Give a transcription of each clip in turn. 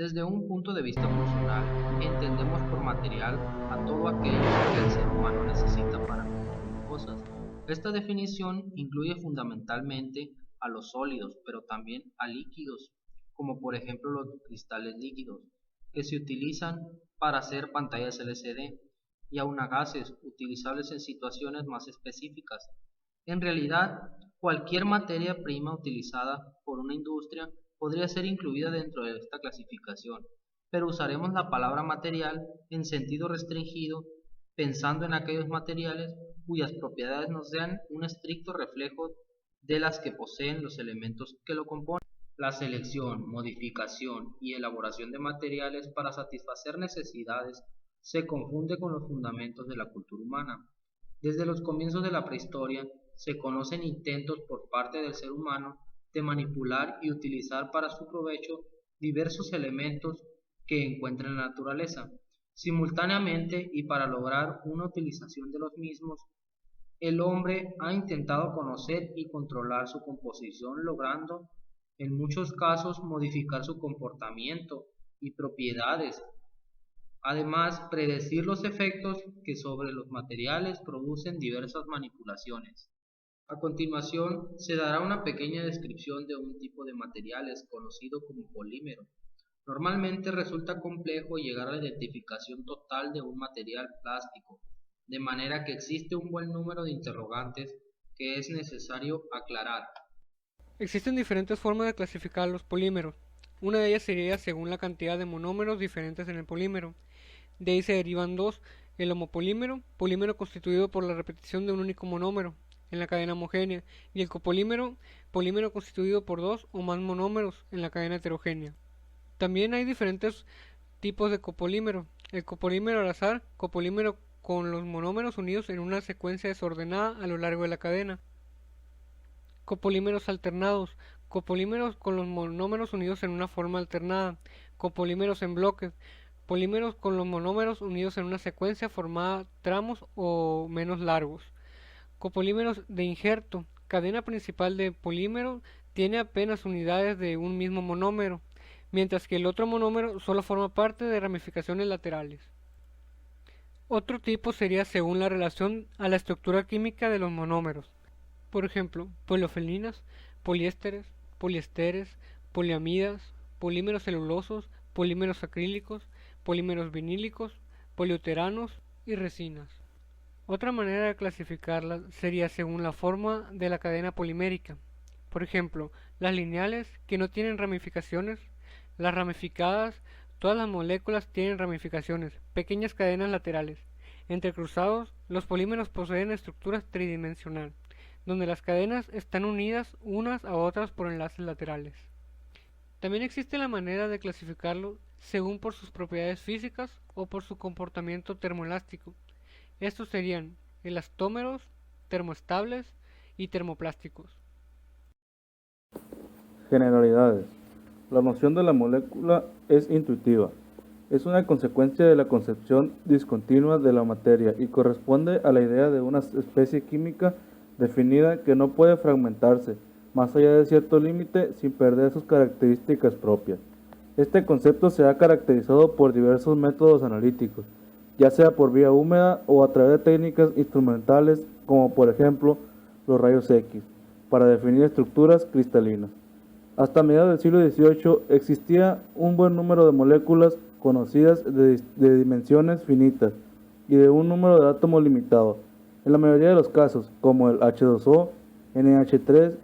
Desde un punto de vista funcional, entendemos por material a todo aquello que el ser humano necesita para construir cosas. Esta definición incluye fundamentalmente a los sólidos, pero también a líquidos, como por ejemplo los cristales líquidos, que se utilizan para hacer pantallas LCD, y aun a gases utilizables en situaciones más específicas. En realidad, cualquier materia prima utilizada por una industria podría ser incluida dentro de esta clasificación, pero usaremos la palabra material en sentido restringido, pensando en aquellos materiales cuyas propiedades nos dan un estricto reflejo de las que poseen los elementos que lo componen. La selección, modificación y elaboración de materiales para satisfacer necesidades se confunde con los fundamentos de la cultura humana. Desde los comienzos de la prehistoria se conocen intentos por parte del ser humano de manipular y utilizar para su provecho diversos elementos que encuentra en la naturaleza. Simultáneamente y para lograr una utilización de los mismos, el hombre ha intentado conocer y controlar su composición, logrando en muchos casos modificar su comportamiento y propiedades. Además, predecir los efectos que sobre los materiales producen diversas manipulaciones. A continuación, se dará una pequeña descripción de un tipo de materiales conocido como polímero. Normalmente resulta complejo llegar a la identificación total de un material plástico, de manera que existe un buen número de interrogantes que es necesario aclarar. Existen diferentes formas de clasificar los polímeros. Una de ellas sería según la cantidad de monómeros diferentes en el polímero. De ahí se derivan dos: el homopolímero, polímero constituido por la repetición de un único monómero en la cadena homogénea, y el copolímero, polímero constituido por dos o más monómeros en la cadena heterogénea. También hay diferentes tipos de copolímero: el copolímero al azar, copolímero con los monómeros unidos en una secuencia desordenada a lo largo de la cadena; copolímeros alternados, copolímeros con los monómeros unidos en una forma alternada; copolímeros en bloques, polímeros con los monómeros unidos en una secuencia formada tramos o menos largos; copolímeros de injerto, cadena principal de polímero tiene apenas unidades de un mismo monómero, mientras que el otro monómero solo forma parte de ramificaciones laterales. Otro tipo sería según la relación a la estructura química de los monómeros. Por ejemplo, polifeninas, poliésteres, poliesteres, poliamidas, polímeros celulosos, polímeros acrílicos, polímeros vinílicos, poliuteranos y resinas. Otra manera de clasificarlas sería según la forma de la cadena polimérica. Por ejemplo, las lineales, que no tienen ramificaciones; las ramificadas, todas las moléculas tienen ramificaciones, pequeñas cadenas laterales. Entre cruzados, los polímeros poseen estructuras tridimensional, donde las cadenas están unidas unas a otras por enlaces laterales. También existe la manera de clasificarlo según por sus propiedades físicas o por su comportamiento termoelástico. Estos serían elastómeros, termoestables y termoplásticos. Generalidades. La noción de la molécula es intuitiva. Es una consecuencia de la concepción discontinua de la materia y corresponde a la idea de una especie química definida que no puede fragmentarse más allá de cierto límite sin perder sus características propias. Este concepto se ha caracterizado por diversos métodos analíticos, ya sea por vía húmeda o a través de técnicas instrumentales como por ejemplo los rayos X, para definir estructuras cristalinas. Hasta mediados del siglo XVIII existía un buen número de moléculas conocidas de dimensiones finitas y de un número de átomos limitado. En la mayoría de los casos, como el H2O, NH3,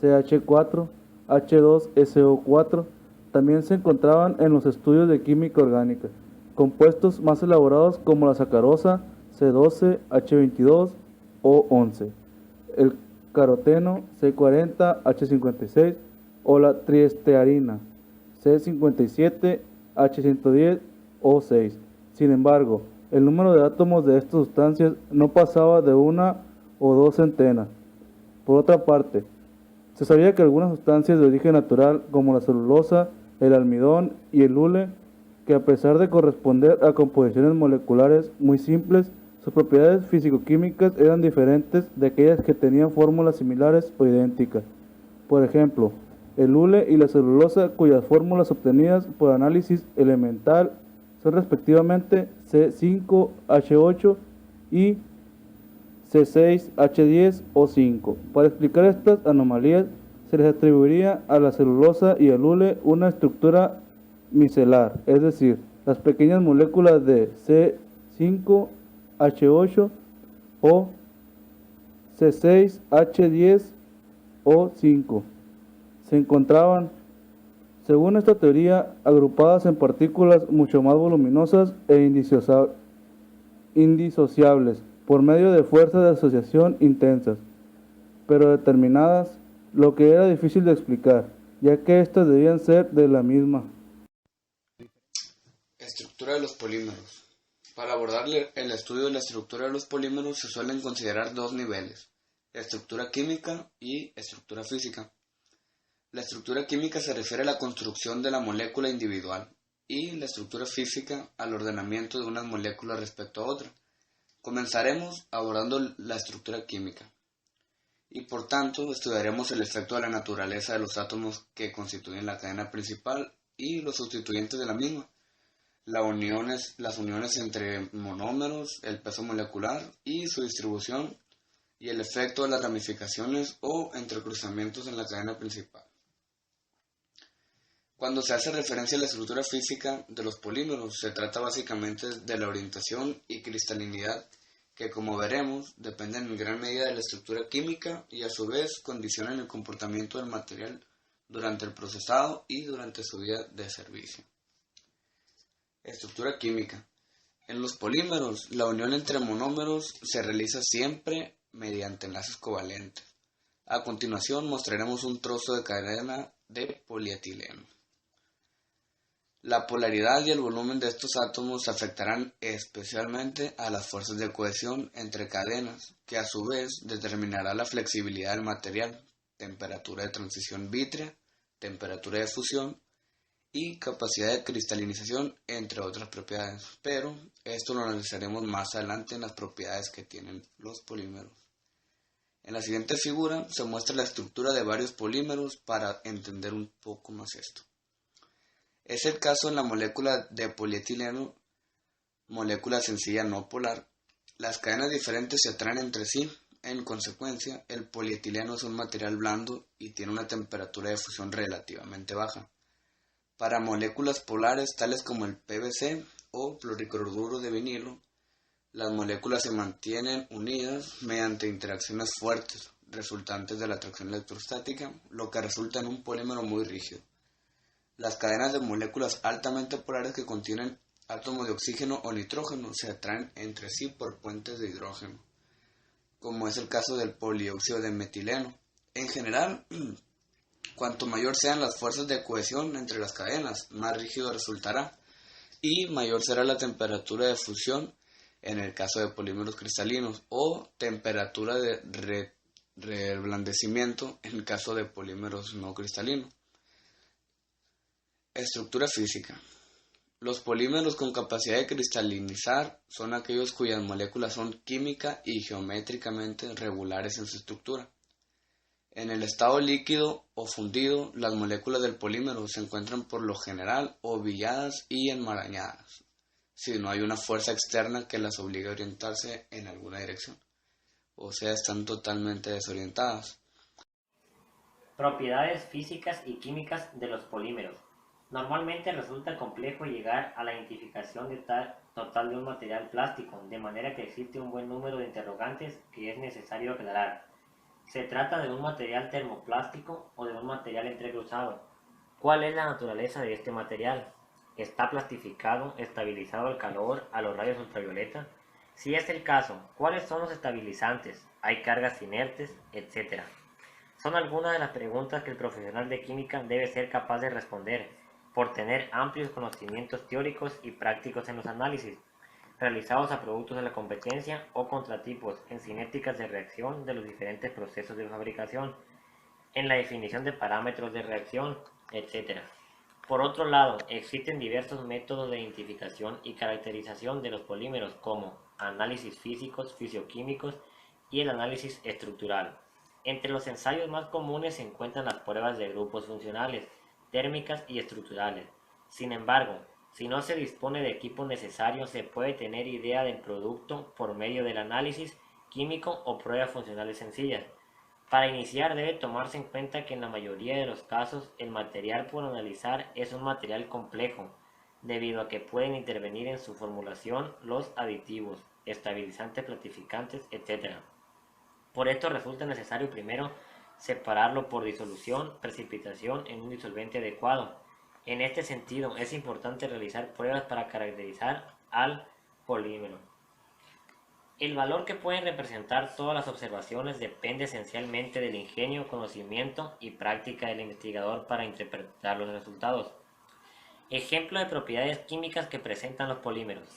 CH4, H2SO4, también se encontraban en los estudios de química orgánica compuestos más elaborados como la sacarosa, C12, H22 o 11, el caroteno, C40, H56 o la triestearina, C57, H110 o 6. Sin embargo, el número de átomos de estas sustancias no pasaba de una o dos centenas. Por otra parte, se sabía que algunas sustancias de origen natural, como la celulosa, el almidón y el hule, que a pesar de corresponder a composiciones moleculares muy simples, sus propiedades físico-químicas eran diferentes de aquellas que tenían fórmulas similares o idénticas. Por ejemplo, el hule y la celulosa, cuyas fórmulas obtenidas por análisis elemental son respectivamente C5H8 y C6H10O5. Para explicar estas anomalías, se les atribuiría a la celulosa y al hule una estructura micelar, es decir, las pequeñas moléculas de C5H8 o C6H10O5 se encontraban, según esta teoría, agrupadas en partículas mucho más voluminosas e indisociables por medio de fuerzas de asociación intensas, pero determinadas, lo que era difícil de explicar, ya que éstas debían ser de la misma. Estructura de los polímeros. Para abordar el estudio de la estructura de los polímeros se suelen considerar dos niveles: estructura química y estructura física. La estructura química se refiere a la construcción de la molécula individual y la estructura física al ordenamiento de unas moléculas respecto a otra. Comenzaremos abordando la estructura química y por tanto estudiaremos el efecto de la naturaleza de los átomos que constituyen la cadena principal y los sustituyentes de la misma, las uniones entre monómeros, el peso molecular y su distribución, y el efecto de las ramificaciones o entrecruzamientos en la cadena principal. Cuando se hace referencia a la estructura física de los polímeros, se trata básicamente de la orientación y cristalinidad que, como veremos, dependen en gran medida de la estructura química y a su vez condicionan el comportamiento del material durante el procesado y durante su vida de servicio. Estructura química. En los polímeros, la unión entre monómeros se realiza siempre mediante enlaces covalentes. A continuación mostraremos un trozo de cadena de polietileno. La polaridad y el volumen de estos átomos afectarán especialmente a las fuerzas de cohesión entre cadenas, que a su vez determinará la flexibilidad del material, temperatura de transición vítrea, temperatura de fusión y capacidad de cristalinización, entre otras propiedades, pero esto lo analizaremos más adelante en las propiedades que tienen los polímeros. En la siguiente figura se muestra la estructura de varios polímeros para entender un poco más esto. Es el caso en la molécula de polietileno, molécula sencilla no polar. Las cadenas diferentes se atraen entre sí. En consecuencia, el polietileno es un material blando y tiene una temperatura de fusión relativamente baja. Para moléculas polares tales como el PVC o fluorocarburo de vinilo, las moléculas se mantienen unidas mediante interacciones fuertes resultantes de la atracción electrostática, lo que resulta en un polímero muy rígido. Las cadenas de moléculas altamente polares que contienen átomos de oxígeno o nitrógeno se atraen entre sí por puentes de hidrógeno, como es el caso del polióxido de metileno. En general, cuanto mayor sean las fuerzas de cohesión entre las cadenas, más rígido resultará y mayor será la temperatura de fusión en el caso de polímeros cristalinos o temperatura de reblandecimiento en el caso de polímeros no cristalinos. Estructura física. Los polímeros con capacidad de cristalinizar son aquellos cuyas moléculas son química y geométricamente regulares en su estructura. En el estado líquido o fundido, las moléculas del polímero se encuentran por lo general ovilladas y enmarañadas, si no hay una fuerza externa que las obligue a orientarse en alguna dirección, o sea, están totalmente desorientadas. Propiedades físicas y químicas de los polímeros. Normalmente resulta complejo llegar a la identificación total de un material plástico, de manera que existe un buen número de interrogantes que es necesario aclarar. ¿Se trata de un material termoplástico o de un material entrecruzado? ¿Cuál es la naturaleza de este material? ¿Está plastificado, estabilizado al calor, a los rayos ultravioleta? Si es el caso, ¿cuáles son los estabilizantes? ¿Hay cargas inertes, etcétera? Son algunas de las preguntas que el profesional de química debe ser capaz de responder, por tener amplios conocimientos teóricos y prácticos en los análisis, realizados a productos de la competencia o contratipos en cinéticas de reacción de los diferentes procesos de fabricación, en la definición de parámetros de reacción, etc. Por otro lado, existen diversos métodos de identificación y caracterización de los polímeros como análisis físicos, fisioquímicos y el análisis estructural. Entre los ensayos más comunes se encuentran las pruebas de grupos funcionales, térmicas y estructurales. Sin embargo, si no se dispone de equipos necesarios, se puede tener idea del producto por medio del análisis químico o pruebas funcionales sencillas. Para iniciar debe tomarse en cuenta que en la mayoría de los casos el material por analizar es un material complejo, debido a que pueden intervenir en su formulación los aditivos, estabilizantes, platificantes, etc. Por esto resulta necesario primero separarlo por disolución, precipitación en un disolvente adecuado. En este sentido, es importante realizar pruebas para caracterizar al polímero. El valor que pueden representar todas las observaciones depende esencialmente del ingenio, conocimiento y práctica del investigador para interpretar los resultados. Ejemplo de propiedades químicas que presentan los polímeros.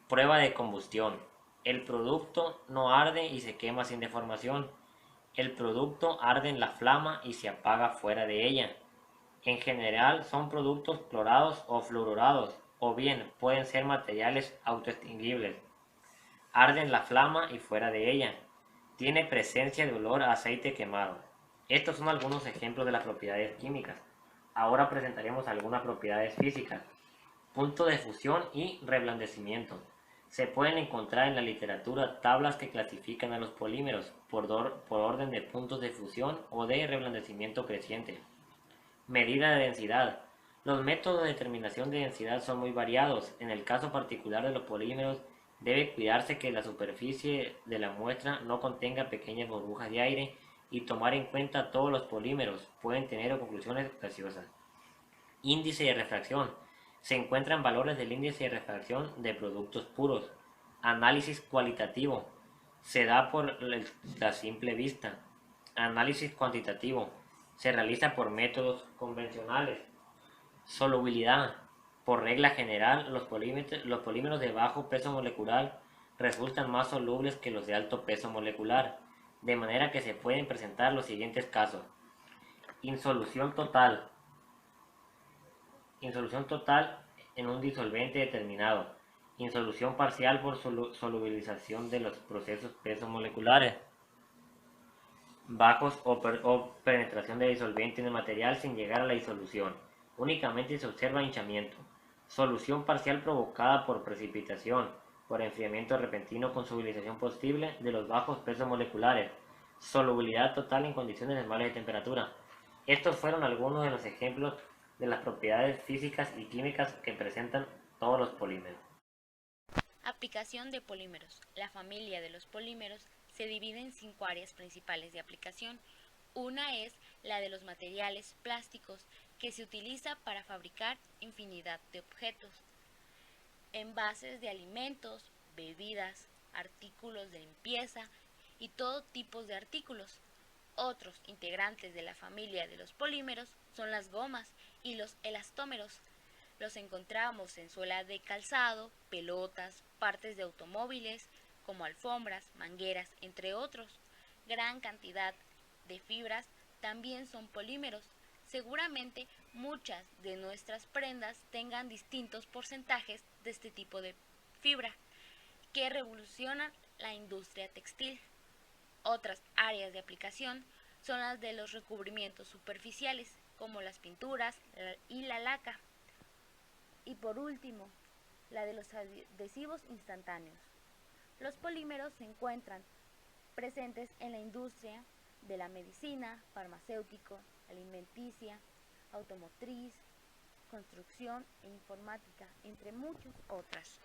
Prueba de combustión. El producto no arde y se quema sin deformación. El producto arde en la flama y se apaga fuera de ella. En general son productos clorados o fluorados, o bien pueden ser materiales autoextinguibles. Arde en la flama y fuera de ella. Tiene presencia de olor a aceite quemado. Estos son algunos ejemplos de las propiedades químicas. Ahora presentaremos algunas propiedades físicas. Punto de fusión y reblandecimiento. Se pueden encontrar en la literatura tablas que clasifican a los polímeros por orden de puntos de fusión o de reblandecimiento creciente. Medida de densidad. Los métodos de determinación de densidad son muy variados. En el caso particular de los polímeros, debe cuidarse que la superficie de la muestra no contenga pequeñas burbujas de aire y tomar en cuenta todos los polímeros. Pueden tener conclusiones gaseosas. Índice de refracción. Se encuentran valores del índice de refracción de productos puros. Análisis cualitativo. Se da por la simple vista. Análisis cuantitativo. Se realiza por métodos convencionales. Solubilidad. Por regla general, los polímeros de bajo peso molecular resultan más solubles que los de alto peso molecular, de manera que se pueden presentar los siguientes casos. Insolución total. Insolución total en un disolvente determinado. Insolución parcial por solubilización de los procesos peso moleculares. Bajos o penetración de disolvente en el material sin llegar a la disolución. Únicamente se observa hinchamiento. Solución parcial provocada por precipitación, por enfriamiento repentino con solubilización posible de los bajos pesos moleculares. Solubilidad total en condiciones normales de temperatura. Estos fueron algunos de los ejemplos de las propiedades físicas y químicas que presentan todos los polímeros. Aplicación de polímeros. La familia de los polímeros se divide en 5 áreas principales de aplicación. Una es la de los materiales plásticos, que se utiliza para fabricar infinidad de objetos, envases de alimentos, bebidas, artículos de limpieza y todo tipo de artículos. Otros integrantes de la familia de los polímeros son las gomas y los elastómeros. Los encontramos en suela de calzado, pelotas, partes de automóviles, como alfombras, mangueras, entre otros. Gran cantidad de fibras también son polímeros. Seguramente muchas de nuestras prendas tengan distintos porcentajes de este tipo de fibra, que revolucionan la industria textil. Otras áreas de aplicación son las de los recubrimientos superficiales, como las pinturas y la laca. Y por último, la de los adhesivos instantáneos. Los polímeros se encuentran presentes en la industria de la medicina, farmacéutico, alimenticia, automotriz, construcción e informática, entre muchas otras.